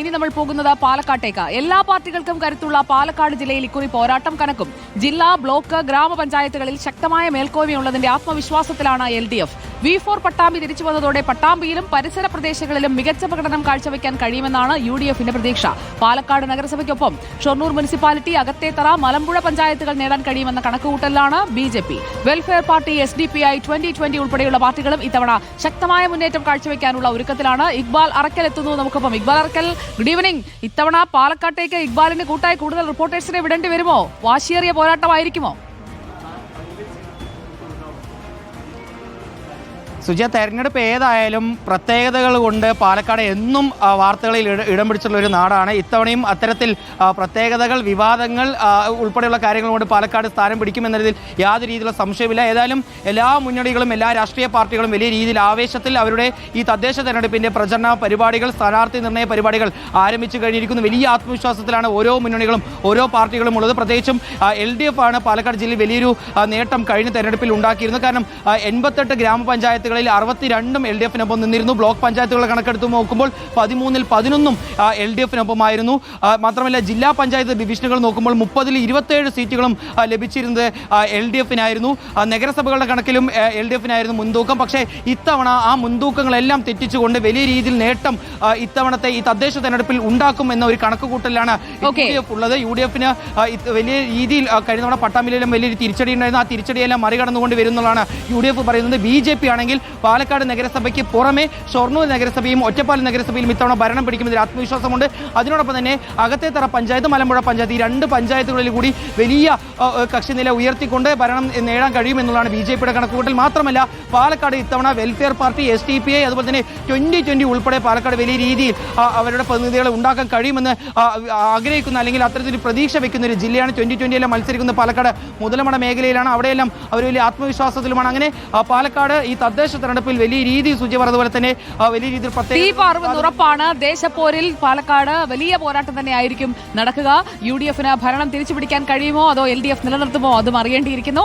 ഇനി നമ്മൾ പോകുന്നത് പാലക്കാട്ടേക്ക്. എല്ലാ പാർട്ടികൾക്കും കരുത്തുള്ള പാലക്കാട് ജില്ലയിൽ ഇക്കുറി പോരാട്ടം കനക്കും. ജില്ലാ, ബ്ലോക്ക്, ഗ്രാമപഞ്ചായത്തുകളിൽ ശക്തമായ മേൽക്കോയ്മയുള്ളതിന്റെ ആത്മവിശ്വാസത്തിലാണ് LDF. V4 പട്ടാമ്പി തിരിച്ചു വന്നതോടെ പട്ടാമ്പിയിലും പരിസര പ്രദേശങ്ങളിലും മികച്ച പ്രകടനം കാഴ്ചവെക്കാൻ കഴിയുമെന്നാണ് UDFന്റെ പ്രതീക്ഷ. പാലക്കാട് നഗരസഭയ്ക്കൊപ്പം ഷൊർണൂർ മുനിസിപ്പാലിറ്റി, അകത്തേത്തറ, മലമ്പുഴ പഞ്ചായത്തുകൾ നേടാൻ കഴിയുമെന്ന കണക്കുകൂട്ടലിലാണ് BJP. വെൽഫെയർ പാർട്ടി, SDPI, 2020 ഉൾപ്പെടെയുള്ള പാർട്ടികളും ഇത്തവണ ശക്തമായ മുന്നേറ്റം കാഴ്ചവെക്കാനുള്ള ഒരുക്കത്തിലാണ്. ഇക്ബാൽ അറക്കൽ എത്തുന്നു നമുക്കൊപ്പം. Iqbal Arakkal, good evening. ഇത്തവണ പാലക്കാട്ടേക്ക് ഇക്ബാലിന് കൂട്ടായി കൂടുതൽ റിപ്പോർട്ടേഴ്സിനെ വിടേണ്ടി വരുമോ? വാശിയേറിയ പോരാട്ടമായിരിക്കുമോ? സുജ, തെരഞ്ഞെടുപ്പ് ഏതായാലും പ്രത്യേകതകൾ കൊണ്ട് പാലക്കാട് എന്നും വാർത്തകളിൽ ഇടം പിടിച്ചുള്ള ഒരു നാടാണ്. ഇത്തവണയും അത്തരത്തിൽ പ്രത്യേകതകൾ, വിവാദങ്ങൾ ഉൾപ്പെടെയുള്ള കാര്യങ്ങൾ കൊണ്ട് പാലക്കാട് സ്ഥാനം പിടിക്കുമെന്നതിൽ യാതൊരു രീതിയിലുള്ള സംശയമില്ല. ഏതായാലും എല്ലാ മുന്നണികളും എല്ലാ രാഷ്ട്രീയ പാർട്ടികളും വലിയ രീതിയിൽ ആവേശത്തിൽ അവരുടെ ഈ തദ്ദേശ തെരഞ്ഞെടുപ്പിന്റെ പ്രചരണ പരിപാടികൾ, സ്ഥാനാർത്ഥി നിർണയ പരിപാടികൾ ആരംഭിച്ചു കഴിഞ്ഞിരിക്കുന്നു. വലിയ ആത്മവിശ്വാസത്തിലാണ് ഓരോ മുന്നണികളും ഓരോ പാർട്ടികളും ഉള്ളത്. പ്രത്യേകിച്ചും LDF ആണ് പാലക്കാട് ജില്ലയിൽ വലിയൊരു നേട്ടം കഴിഞ്ഞ തെരഞ്ഞെടുപ്പിൽ ഉണ്ടാക്കിയിരുന്നത്. കാരണം 88 ഗ്രാമപഞ്ചായത്തുകൾ 62 LDFനൊപ്പം നിന്നിരുന്നു. ബ്ലോക്ക് പഞ്ചായത്തുകളെ കണക്കെടുത്ത് നോക്കുമ്പോൾ 13-ൽ 11 LDFനൊപ്പമായിരുന്നു. മാത്രമല്ല ജില്ലാ പഞ്ചായത്ത് ഡിവിഷനുകൾ നോക്കുമ്പോൾ 30-ൽ 27 സീറ്റുകളും ലഭിച്ചിരുന്നത് LDFനായിരുന്നു. നഗരസഭകളുടെ കണക്കിലും LDFനായിരുന്നു മുൻതൂക്കം. പക്ഷേ ഇത്തവണ ആ മുൻതൂക്കങ്ങളെല്ലാം തെറ്റിച്ചുകൊണ്ട് വലിയ രീതിയിൽ നേട്ടം ഇത്തവണത്തെ ഈ തദ്ദേശ തെരഞ്ഞെടുപ്പിൽ ഉണ്ടാക്കും എന്ന ഒരു കണക്കുകൂട്ടലാണ് UDF ഉള്ളത്. UDFന് വലിയ രീതിയിൽ കഴിഞ്ഞ തവണ പട്ടാമ്പിയിലും വലിയൊരു തിരിച്ചടി ഉണ്ടായിരുന്നു. ആ തിരിച്ചടിയെല്ലാം മറികടന്നുകൊണ്ട് വരുന്നതാണ് UDF പറയുന്നത്. BJP ആണെങ്കിൽ പാലക്കാട് നഗരസഭയ്ക്ക് പുറമെ ഷൊർണൂർ നഗരസഭയും ഒറ്റപ്പാലം നഗരസഭയും ഇത്തവണ ഭരണം പിടിക്കുമെന്നതിൽ ആത്മവിശ്വാസമുണ്ട്. അതിനോടൊപ്പം തന്നെ അകത്തേത്തറ പഞ്ചായത്ത്, മലമ്പുഴ പഞ്ചായത്ത്, ഈ 2 പഞ്ചായത്തുകളിൽ കൂടി വലിയ കക്ഷിനില ഉയർത്തിക്കൊണ്ട് ഭരണം നേടാൻ കഴിയുമെന്നുള്ളതാണ് BJPയുടെ കണക്കുകൂട്ടൽ. മാത്രമല്ല പാലക്കാട് ഇത്തവണ വെൽഫെയർ പാർട്ടി, SDPI, അതുപോലെ തന്നെ 2020 ഉൾപ്പെടെ പാലക്കാട് വലിയ രീതിയിൽ അവരുടെ പ്രതിനിധികളെ ഉണ്ടാക്കാൻ കഴിയുമെന്ന് ആഗ്രഹിക്കുന്ന അല്ലെങ്കിൽ അത്തരത്തിൽ പ്രതീക്ഷ വെക്കുന്ന ഒരു ജില്ലയാണ്. 2020 മത്സരിക്കുന്ന പാലക്കാട് മുതലമട മേഖലയിലാണ്. അവിടെയെല്ലാം അവർ വലിയ ആത്മവിശ്വാസത്തിലുമാണ്. അങ്ങനെ പാലക്കാട് ഈ തദ്ദേശ തെരഞ്ഞെടുപ്പിൽ വലിയ രീതിയിൽ സൂചി പറഞ്ഞതുപോലെ തന്നെ വലിയ രീതിയിൽ ഉറപ്പാണ്. ദേശപ്പോരിൽ പാലക്കാട് വലിയ പോരാട്ടം തന്നെ ആയിരിക്കും നടക്കുക. UDFന് ഭരണം തിരിച്ചുപിടിക്കാൻ കഴിയുമോ അതോ LDF നിലനിർത്തുമോ അതും അറിയേണ്ടിയിരിക്കുന്നു.